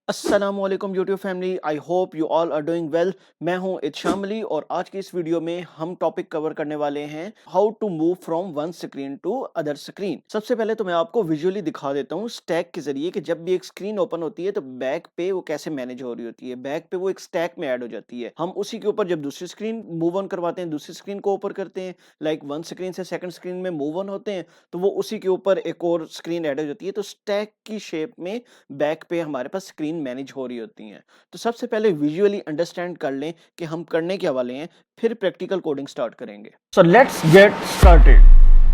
अस्सलामुअलैकुम YouTube family, I hope you all are doing well. मैं हूं इत्शाम अली और आज की इस वीडियो में हम टॉपिक कवर करने वाले हैं how to move from one screen to other screen. सबसे पहले तो मैं आपको विजुअली दिखा देता हूं स्टैक के जरिए कि जब भी एक स्क्रीन ओपन होती है तो बैक पे वो कैसे मैनेज हो रही होती है। बैक पे वो एक स्टैक में ऐड हो जाती है। हम उसी के ऊपर जब दूसरी स्क्रीन मूव ऑन करवाते हैं, दूसरी स्क्रीन को ओपन करते हैं, लाइक वन स्क्रीन से सेकंड स्क्रीन में मूव ऑन होते हैं, तो वो उसी के ऊपर एक और स्क्रीन ऐड हो जाती है। तो स्टैक की शेप में बैक पे हमारे पास स्क्रीन मैनेज हो रही होती हैं। तो सबसे पहले विजुअली अंडरस्टैंड कर लें कि हम करने क्या वाले हैं, फिर प्रैक्टिकल कोडिंग स्टार्ट करेंगे। So let's get started.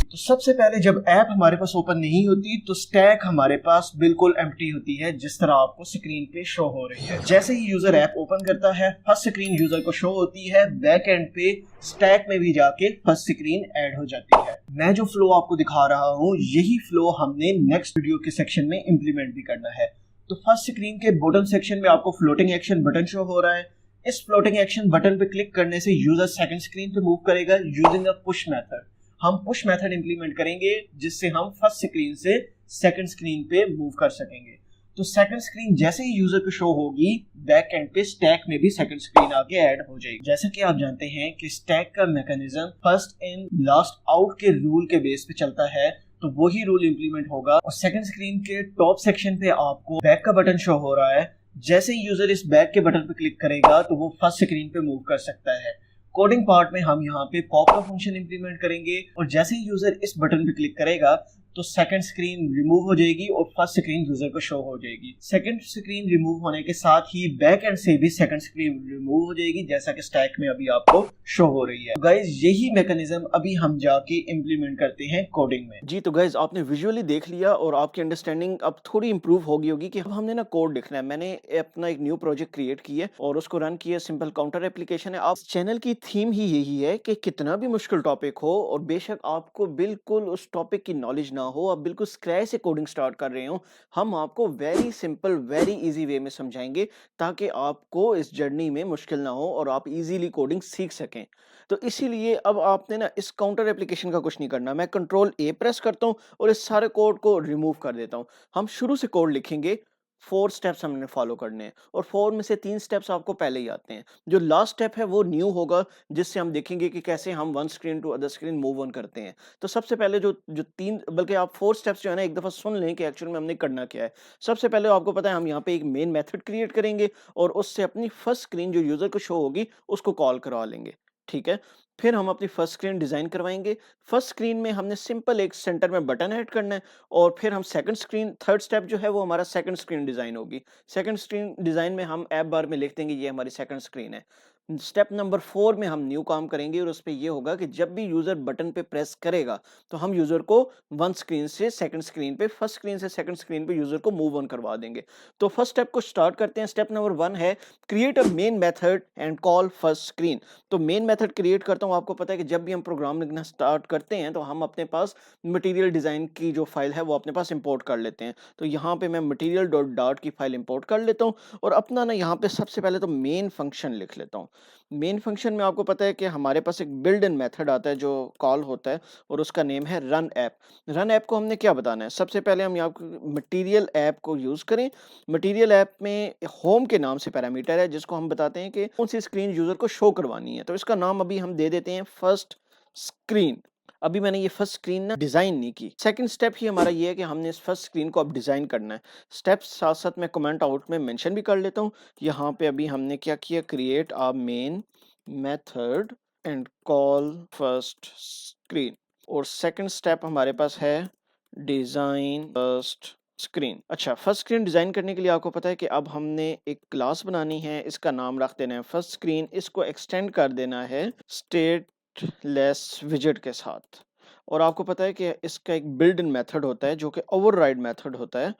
तो सबसे पहले जब ऐप हमारे पास ओपन नहीं होती तो स्टैक हमारे पास बिल्कुल एम्प्टी होती है, जिस तरह आपको स्क्रीन पे शो हो रही है। जैसे ही यूजर ऐप ओपन करता है, फर्स्ट स्क्रीन यूजर को शो होती है, बैक एंड पे स्टैक में भी जाके फर्स्ट स्क्रीन ऐड हो जाती है। मैं जो फ्लो आपको दिखा रहा हूँ, यही फ्लो हमने नेक्स्ट वीडियो के सेक्शन में इंप्लीमेंट भी करना है। तो फर्स्ट स्क्रीन के बॉटम सेक्शन में आपको फ्लोटिंग एक्शन बटन शो हो रहा है। इस फ्लोटिंग एक्शन बटन पे क्लिक करने से यूजर सेकंड स्क्रीन पे मूव करेगा यूजिंग अ पुश मेथड। हम पुश मेथड इंप्लीमेंट करेंगे जिससे हम फर्स्ट स्क्रीन से सेकंड स्क्रीन पे मूव कर सकेंगे। तो सेकंड स्क्रीन जैसे ही यूजर को शो होगी, बैक एंड पे स्टैक में भी सेकंड स्क्रीन आके ऐड हो जाएगी। जैसा कि आप जानते हैं कि स्टैक का mechanism first in last out के रूल के बेस पे चलता है, तो वही रूल इंप्लीमेंट होगा। और सेकंड स्क्रीन के टॉप सेक्शन पे आपको बैक का बटन शो हो रहा है। जैसे ही यूजर इस बैक के बटन पे क्लिक करेगा तो वो फर्स्ट स्क्रीन पे मूव कर सकता है। कोडिंग पार्ट में हम यहाँ पे पॉप का फंक्शन इंप्लीमेंट करेंगे और जैसे ही यूजर इस बटन पे क्लिक करेगा तो सेकंड स्क्रीन रिमूव हो जाएगी और फर्स्ट स्क्रीन यूजर को शो हो जाएगी। सेकंड स्क्रीन रिमूव होने के साथ ही बैक एंड से भी सेकंड स्क्रीन रिमूव हो जाएगी, जैसा कि स्टैक में अभी आपको शो हो रही है। गाइस, यही मैकेनिज्म अभी हम जाके इंप्लीमेंट करते हैं कोडिंग में। जी, तो गाइस आपने विजुअली देख लिया और आपकी अंडरस्टैंडिंग अब थोड़ी इंप्रूव हो गई होगी कि अब हमने ना कोड लिखना है। मैंने अपना एक न्यू प्रोजेक्ट क्रिएट किया और उसको रन किया। सिंपल काउंटर एप्लीकेशन है। आप चैनल की थीम ही यही है कि कितना भी मुश्किल टॉपिक हो और बेशक आपको बिल्कुल उस टॉपिक की नॉलेज ना हो, आप बिल्कुल स्क्रैच से कोडिंग स्टार्ट कर रहे हो, हम आपको very simple very easy way में समझाएंगे ताकि आपको इस जर्नी में मुश्किल ना हो और आप इजीली कोडिंग सीख सकें। तो इसीलिए अब आपने ना इस काउंटर एप्लीकेशन का कुछ नहीं करना। मैं कंट्रोल ए प्रेस करता हूँ और इस सारे कोड को रिमूव कर देता हूँ। हम शुरू से कोड लिखेंगे। 4 स्टेप्स हमने फॉलो करने हैं और 4 में से 3 स्टेप्स आपको पहले ही आते हैं। जो लास्ट स्टेप है वो न्यू होगा, जिससे हम देखेंगे कि कैसे हम one screen to other screen move on करते हैं। तो सबसे पहले जो जो 3 बल्कि आप 4 स्टेप्स जो है ना, एक दफ़ा सुन लें कि एक्चुअल में हमने करना क्या है। सबसे पहले आपको पता है हम यहाँ पे एक मेन मेथड क्रिएट करेंगे और उससे अपनी फर्स्ट स्क्रीन जो यूज़र को शो होगी उसको कॉल करवा लेंगे। ठीक है? फिर हम अपनी फर्स्ट स्क्रीन डिज़ाइन करवाएँगे। फर्स्ट स्क्रीन में हमने सिंपल एक सेंटर में बटन ऐड करना है और फिर हम सेकंड स्क्रीन थर्ड स्टेप जो है वो हमारा सेकंड स्क्रीन डिज़ाइन होगी। सेकंड स्क्रीन डिज़ाइन में हम ऐप बार में लिख देंगे ये हमारी सेकंड स्क्रीन है। स्टेप नंबर 4 में हम न्यू काम करेंगे और उसपे ये होगा कि जब भी यूज़र बटन पे प्रेस करेगा तो हम यूज़र को वन स्क्रीन से सेकंड स्क्रीन पे, फर्स्ट स्क्रीन से सेकंड स्क्रीन पे यूज़र को मूव ऑन करवा देंगे। तो फर्स्ट स्टेप को स्टार्ट करते हैं। स्टेप नंबर 1 है create a main method and call first screen. तो मेन मेथड क्रिएट करता हूँ। आपको पता है कि जब भी हम प्रोग्राम लिखना स्टार्ट करते हैं तो हम अपने पास मटेरियल डिज़ाइन की जो फाइल है वो अपने पास इंपोर्ट कर लेते हैं। तो यहाँ पे मैं मटेरियल डॉट डार्ट की फाइल इंपोर्ट कर लेता हूँ और अपना ना यहाँ पे सबसे पहले तो मेन फंक्शन लिख लेता हूँ। मेन फंक्शन में आपको पता है कि हमारे पास एक बिल्ट इन मेथड आता है जो कॉल होता है और उसका नेम है रन ऐप। रन ऐप को हमने क्या बताना है? सबसे पहले हम यहाँ मटेरियल ऐप को यूज़ करें। मटेरियल ऐप में होम के नाम से पैरामीटर है जिसको हम बताते हैं कि कौन सी स्क्रीन यूज़र को शो करवानी है। तो इसका नाम अभी हम दे देते हैं फर्स्ट स्क्रीन। अभी मैंने ये फर्स्ट स्क्रीन ना डिज़ाइन नहीं की। सेकंड स्टेप ही हमारा ये है कि हमने इस फर्स्ट स्क्रीन को अब डिज़ाइन करना है। स्टेप्स साथ-साथ मैं कमेंट आउट में मेंशन भी कर लेता हूँ। यहाँ पे अभी हमने क्या किया, create a main method and call first screen और सेकंड स्टेप हमारे पास है डिज़ाइन फर्स्ट स्क्रीन। अच्छा, फर्स्ट स्क्रीन डिज़ाइन करने के लिए आपको पता है कि अब हमने एक क्लास बनानी है, इसका नाम रख देना है फर्स्ट स्क्रीन। इसको एक्सटेंड कर देना है स्टेटलेस विजेट के साथ और आपको पता है कि इसका एक बिल्ट इन मेथड होता है जो कि ओवरराइड मेथड होता है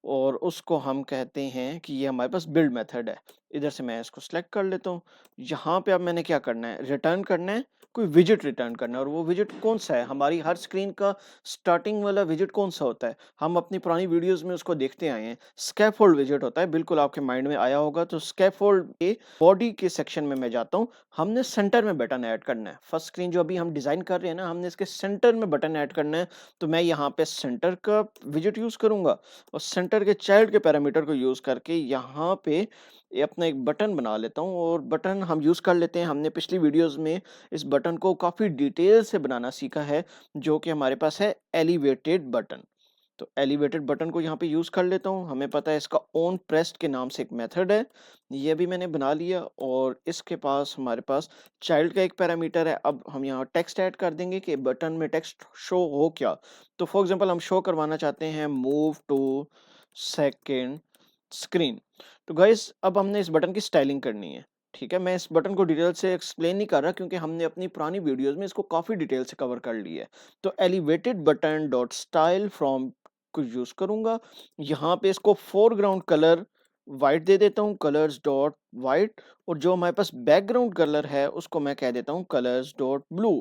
और उसको हम कहते हैं कि ये हमारे पास बिल्ड मेथड है। इधर से मैं इसको सिलेक्ट कर लेता हूँ। यहाँ पे अब मैंने क्या करना है, रिटर्न करना है, कोई विजिट रिटर्न करना है। और वो विजिट कौन सा है, हमारी हर स्क्रीन का स्टार्टिंग वाला विजिट कौन सा होता है, हम अपनी पुरानी वीडियोस में उसको देखते आए हैं, स्कैफोल्ड विजिट होता है। बिल्कुल आपके माइंड में आया होगा। तो स्कैफोल्ड के बॉडी के सेक्शन में मैं जाता हूँ, हमने सेंटर में बटन ऐड करना है। फर्स्ट स्क्रीन जो अभी हम डिजाइन कर रहे हैं ना, हमने इसके सेंटर में बटन ऐड करना है। तो मैं यहाँ पे सेंटर का विजिट यूज करूंगा और सेंटर के चाइल्ड के पैरामीटर को यूज करके यहाँ पे ये अपना एक बटन बना लेता हूँ। और बटन हम यूज कर लेते हैं, हमने पिछली वीडियोस में इस बटन को काफी डिटेल से बनाना सीखा है, जो कि हमारे पास है एलिवेटेड बटन। तो एलिवेटेड बटन को यहाँ पे यूज कर लेता हूँ। हमें पता है इसका ऑन प्रेस्ड के नाम से एक मेथड है, ये भी मैंने बना लिया। और इसके पास हमारे पास चाइल्ड का एक पैरामीटर है। अब हम यहाँ टेक्स्ट ऐड कर देंगे कि बटन में टेक्स्ट शो हो क्या। तो फॉर एग्जांपल हम शो करवाना चाहते हैं मूव टू सेकंड स्क्रीन। तो गाइस अब हमने इस बटन की स्टाइलिंग करनी है। ठीक है, मैं इस बटन को डिटेल से एक्सप्लेन नहीं कर रहा क्योंकि हमने अपनी पुरानी वीडियोस में इसको काफी डिटेल से कवर कर लिया है। तो elevated button dot style from को यूज करूंगा। यहाँ पे इसको फोरग्राउंड कलर वाइट दे देता हूँ, कलर्स डॉट वाइट। और जो हमारे पास बैकग्राउंड कलर है उसको मैं कह देता हूँ कलर्स डॉट ब्लू।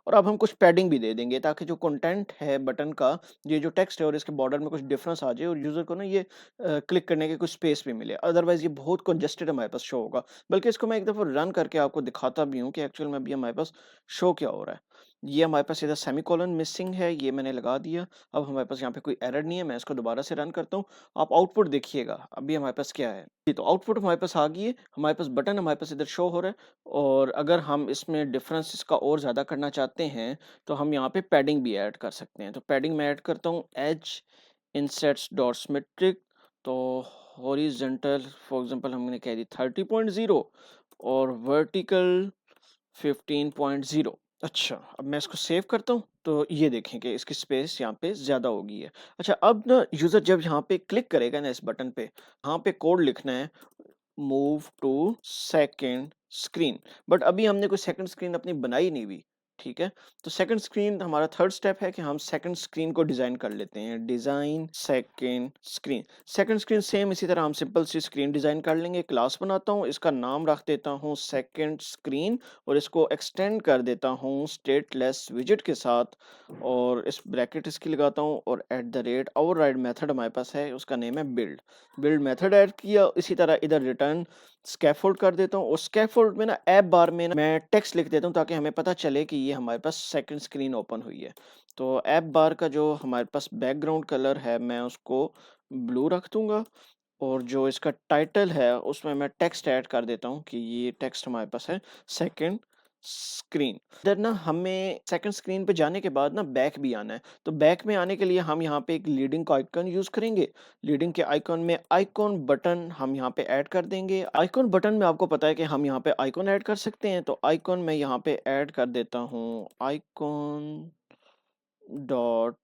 और अब हम कुछ पैडिंग भी दे देंगे ताकि जो कंटेंट है बटन का, ये जो टेक्स्ट है और इसके बॉर्डर में कुछ डिफरेंस आ जाए और यूजर को ना ये क्लिक करने के कुछ स्पेस भी मिले। अदरवाइज ये बहुत कंजेस्टेड हमारे पास शो होगा। बल्कि इसको मैं एक दफा रन करके आपको दिखाता भी हूँ कि एक्चुअल में अभी हमारे पास शो क्या हो रहा है। ये हमारे पास इधर सेमीकोलन मिसिंग है, ये मैंने लगा दिया। अब हमारे पास यहाँ पे कोई एरर नहीं है। मैं इसको दोबारा से रन करता हूँ, आप आउटपुट देखिएगा अभी हमारे पास क्या है। जी, तो आउटपुट हमारे पास आ गई है, हमारे पास बटन हमारे पास इधर शो हो रहा है। और अगर हम इसमें डिफरेंस इसका और ज़्यादा करना चाहते हैं तो हम यहाँ पे पैडिंग भी ऐड कर सकते हैं। तो पैडिंग मैं ऐड करता हूँ एज इंसेट्स डॉट सिमेट्रिक। तो हॉरिजेंटल फॉर एग्जांपल हमने कह दी 30.0 और वर्टिकल 15.0। अच्छा, अब मैं इसको सेव करता हूँ तो ये देखें कि इसकी स्पेस यहाँ पे ज़्यादा हो गई है। अच्छा, अब ना यूज़र जब यहाँ पे क्लिक करेगा ना इस बटन पे, यहाँ पे कोड लिखना है move to second screen. But अभी हमने कोई सेकंड स्क्रीन अपनी बनाई नहीं हुई। ठीक है, तो सेकंड स्क्रीन हमारा थर्ड स्टेप है कि हम सेकंड स्क्रीन को डिजाइन कर लेते हैं। Design second screen. Second screen same इसी तरह हम सिंपल सी स्क्रीन डिजाइन कर लेंगे। क्लास बनाता हूँ, इसका नाम रख देता हूँ सेकंड स्क्रीन और इसको एक्सटेंड कर देता हूँ स्टेटलेस विजिट के साथ। और इस ब्रैकेट इसकी लगाता हूँ और at the rate override method हमारे पास है, उसका नेम है बिल्ड। बिल्ड मेथड ऐड किया। इसी तरह इधर रिटर्न स्कैफोल्ड कर देता हूँ और स्कैफोल्ड में ना ऐप बार में ना मैं टेक्स्ट लिख देता हूँ ताकि हमें पता चले कि ये हमारे पास सेकंड स्क्रीन ओपन हुई है। तो ऐप बार का जो हमारे पास बैकग्राउंड कलर है मैं उसको ब्लू रख दूंगा। और जो इसका टाइटल है उसमें मैं टेक्स्ट ऐड कर देता हूँ कि ये टेक्स्ट हमारे पास है सेकंड स्क्रीन। इधर ना हमें सेकंड स्क्रीन पे जाने के बाद ना बैक भी आना है। तो बैक में आने के लिए हम यहाँ पे एक लीडिंग का आइकन यूज करेंगे। लीडिंग के आइकन में आइकॉन बटन हम यहाँ पे ऐड कर देंगे। आइकॉन बटन में आपको पता है कि हम यहाँ पे आइकॉन ऐड कर सकते हैं। तो आइकॉन में यहाँ पे ऐड कर देता हूँ आइकॉन डॉट,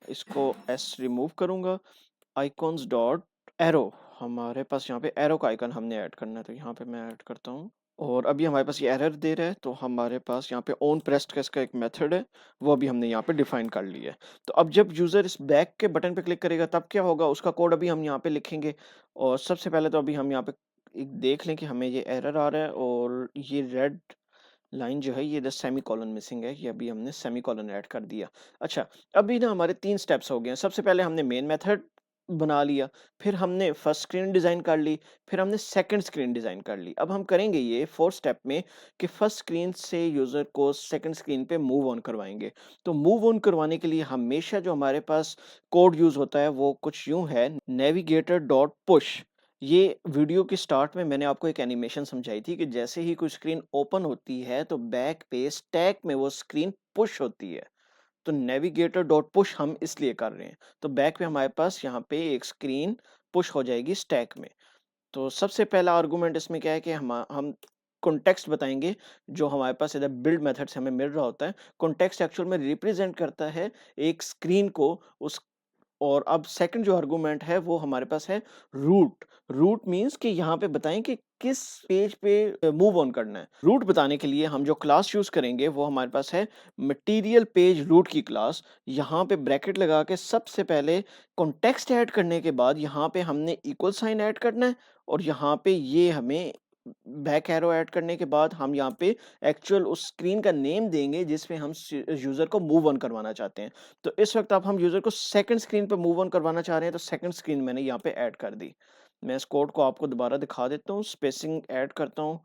इसको एस रिमूव करूंगा, आइकॉन्स डॉट एरो। हमारे पास यहाँ पे एरो का आइकन हमने ऐड करना है तो यहाँ पे मैं ऐड करता हूँ। और अभी हमारे पास ये एरर दे रहा है तो हमारे पास यहाँ पे ऑन प्रेस्ड का इसका एक मेथड है, वो अभी हमने यहाँ पे डिफाइन कर लिया है। तो अब जब यूजर इस बैक के बटन पे क्लिक करेगा तब क्या होगा, उसका कोड अभी हम यहाँ पे लिखेंगे। और सबसे पहले तो अभी हम यहाँ पे एक देख लें कि हमें ये एरर आ रहा है और ये रेड लाइन जो है ये इधर सेमी कॉलन मिसिंग है, ये अभी हमने सेमी कॉलन ऐड कर दिया। अच्छा, अभी ना हमारे 3 स्टेप्स हो गए हैं। सबसे पहले हमने मेन मेथड बना लिया, फिर हमने फर्स्ट स्क्रीन डिज़ाइन कर ली, फिर हमने सेकंड स्क्रीन डिज़ाइन कर ली। अब हम करेंगे ये 4th स्टेप में कि फर्स्ट स्क्रीन से यूज़र को सेकंड स्क्रीन पे मूव ऑन करवाएँगे। तो मूव ऑन करवाने के लिए हमेशा जो हमारे पास कोड यूज़ होता है वो कुछ यूँ है, नेविगेटर डॉट पुश। ये वीडियो के स्टार्ट में मैंने आपको एक एनिमेशन समझाई थी कि जैसे ही कोई स्क्रीन ओपन होती है तो बैक पे स्टैक में वो स्क्रीन पुश होती है। तो नेविगेटर डॉट पुश हम इसलिए कर रहे हैं। तो बैक पे हमारे पास यहाँ पे एक स्क्रीन पुश हो जाएगी स्टैक में। तो सबसे पहला आर्गुमेंट इसमें क्या है कि हम कॉन्टेक्स्ट बताएंगे जो हमारे पास इधर बिल्ड मेथड से हमें मिल रहा होता है। कॉन्टेक्स्ट एक्चुअल में रिप्रेजेंट करता है एक स्क्रीन को, उस और अब सेकंड जो आर्गुमेंट है वो हमारे पास है रूट। रूट मीन्स कि यहाँ पे बताएं कि किस पेज पे मूव ऑन करना है। रूट बताने के लिए हम जो क्लास यूज करेंगे वो हमारे पास है मटेरियल पेज रूट की क्लास। यहाँ पे ब्रैकेट लगा के सबसे पहले कॉन्टेक्स्ट ऐड करने के बाद यहाँ पे हमने इक्वल साइन ऐड करना है, और यहाँ पे ये हमें बैक एरो ऐड करने के बाद हम यहाँ पे एक्चुअल उस स्क्रीन का नेम देंगे जिसमें हम यूजर को मूव ऑन करवाना चाहते हैं। तो इस वक्त अब हम यूजर को सेकंड स्क्रीन पे मूव ऑन करवाना चाह रहे हैं, तो सेकंड स्क्रीन मैंने यहाँ पे ऐड कर दी। मैं इस कोड को आपको दोबारा दिखा देता हूँ, स्पेसिंग ऐड करता हूँ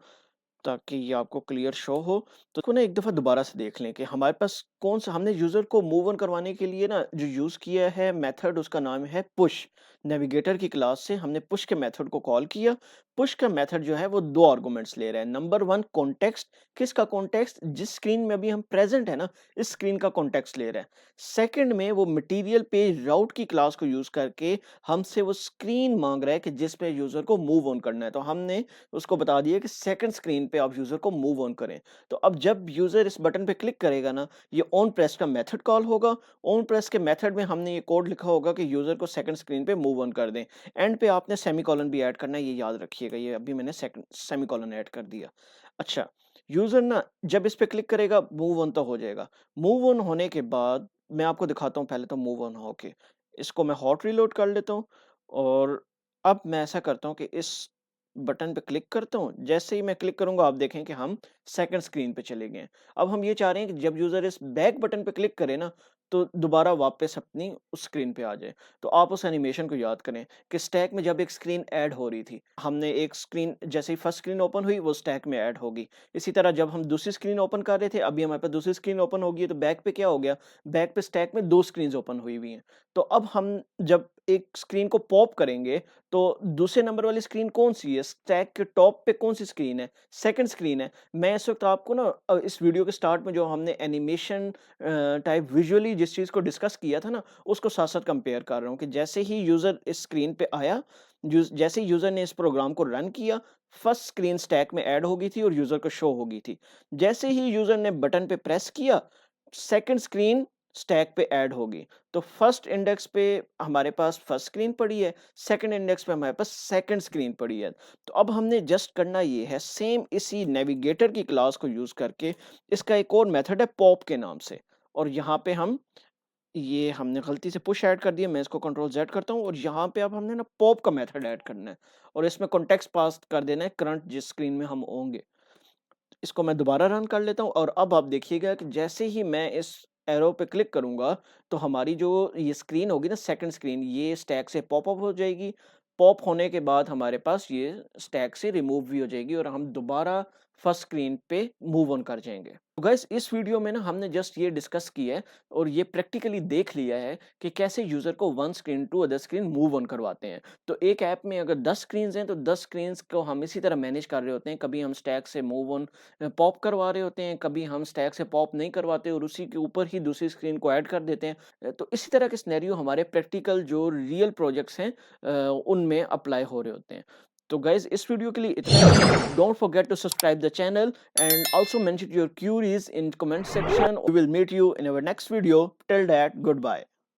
ताकि ये आपको क्लियर शो हो। तो इसको ना एक दफ़ा दोबारा से देख लें कि हमारे पास कौन सा हमने यूज़र को मूव ऑन करवाने के लिए ना जो यूज़ किया है मेथड, उसका नाम है पुश। नेविगेटर की क्लास से हमने पुश के मेथड को कॉल किया। पुश का मेथड जो है वो 2 आर्गुमेंट्स ले रहा है। नंबर 1 कॉन्टेक्स्ट, किसका कॉन्टेक्स्ट? जिस स्क्रीन में अभी हम प्रेज़ेंट है ना, इस स्क्रीन का कॉन्टेक्स्ट ले रहा है। सेकंड में वो मटीरियल पेज राउट की क्लास को यूज़ करके हमसे वो स्क्रीन माँग रहा है कि जिस पे यूज़र को मूव ऑन करना है। तो हमने उसको बता दिया कि सेकंड स्क्रीन पे आप यूजर को मूव ऑन करें। तो अब जब यूजर इस बटन पे क्लिक करेगा ना, ये ऑन प्रेस का मेथड कॉल होगा। ऑन प्रेस के मेथड में हमने ये कोड लिखा होगा कि यूजर को सेकंड स्क्रीन पे मूव ऑन कर दें। एंड पे आपने सेमीकोलन भी ऐड करना है, ये याद रखिएगा। ये अभी मैंने सेकंड सेमीकोलन ऐड कर दिया। अच्छा, यूजर ना जब इस पे क्लिक करेगा मूव ऑन तो हो जाएगा। मूव ऑन होने के बाद मैं आपको दिखाता हूँ पहले तो मूव ऑन होके। इसको मैं हॉट रीलोड कर लेता हूँ, और अब मैं ऐसा करता हूँ कि इस बटन पे क्लिक करता हूँ। जैसे ही मैं क्लिक करूँगा आप देखें कि हम सेकंड स्क्रीन पे चले गए हैं। अब हम ये चाह रहे हैं कि जब यूज़र इस बैक बटन पे क्लिक करे ना, तो दोबारा वापस अपनी उस स्क्रीन पे आ जाए। तो आप उस एनिमेशन को याद करें कि स्टैक में जब एक स्क्रीन ऐड हो रही थी, हमने एक स्क्रीन जैसे ही फर्स्ट स्क्रीन ओपन हुई वो स्टैक में ऐड होगी। इसी तरह जब हम दूसरी स्क्रीन ओपन कर रहे थे, अभी हमारे पास दूसरी स्क्रीन ओपन हो गई है, तो बैक पे क्या हो गया? बैक पे स्टैक में 2 स्क्रीन्स ओपन हुई हुई हैं। तो अब हम जब एक स्क्रीन को पॉप करेंगे, तो दूसरे नंबर वाली स्क्रीन कौन-सी है? स्टैक के टॉप पे कौन-सी स्क्रीन है? सेकंड स्क्रीन है। मैं इस वक़्त आपको ना इस वीडियो के स्टार्ट में जो हमने एनिमेशन टाइप विजुअली जिस चीज़ को डिस्कस किया था ना, उसको साथ-साथ कंपेयर कर रहा हूँ कि जैसे ही यूज़र इस स्क्रीन पे आया, जैसे ही यूज़र ने इस प्रोग्राम को रन किया, फर्स्ट स्क्रीन स्टैक में ऐड हो गई थी और यूज़र को शो हो गई थी। जैसे ही यूज़र ने बटन पे प्रेस किया, सेकंड स्क्रीन स्टैक पे ऐड होगी। तो फर्स्ट इंडेक्स पे हमारे पास फर्स्ट स्क्रीन पड़ी है, सेकंड इंडेक्स पे हमारे पास सेकंड स्क्रीन पड़ी है। तो अब हमने जस्ट करना ये है, सेम इसी नेविगेटर की क्लास को यूज़ करके इसका एक और मेथड है पॉप के नाम से, और यहाँ पे हम ये हमने गलती से पुश ऐड कर दिया। मैं इसको कंट्रोल ज़ेड करता हूँ, और यहाँ पे अब हमने ना पॉप का मेथड ऐड करना है, और इसमें कॉन्टेक्स्ट पास कर देना है करंट जिस स्क्रीन में हम होंगे। इसको मैं दोबारा रन कर लेता हूँ, और अब आप देखिएगा कि जैसे ही मैं इस एरो पे क्लिक करूँगा, तो हमारी जो ये स्क्रीन होगी ना, सेकंड स्क्रीन, ये स्टैक से पॉप अप हो जाएगी। पॉप होने के बाद हमारे पास ये स्टैक से रिमूव भी हो जाएगी, और हम दोबारा फर्स्ट स्क्रीन पे मूव ऑन कर जाएँगे। तो गाइस इस वीडियो में ना हमने जस्ट ये डिस्कस किया है और ये प्रैक्टिकली देख लिया है कि कैसे यूज़र को one screen to other screen move on करवाते हैं। तो एक ऐप में अगर 10 स्क्रीन्स हैं, तो 10 स्क्रीन्स को हम इसी तरह मैनेज कर रहे होते हैं। कभी हम स्टैक से मूव ऑन पॉप करवा रहे होते हैं, कभी हम स्टैक से पॉप नहीं करवाते और उसी के ऊपर ही दूसरी स्क्रीन को ऐड कर देते हैं। तो इसी तरह के सिनेरियो हमारे प्रैक्टिकल जो रियल प्रोजेक्ट्स हैं उनमें अप्लाई हो रहे होते हैं। तो गाइज़ इस वीडियो के लिए इतना ही। Don't forget to subscribe the channel and also mention your queries in comment section. We will meet you in our next video. Till that, goodbye.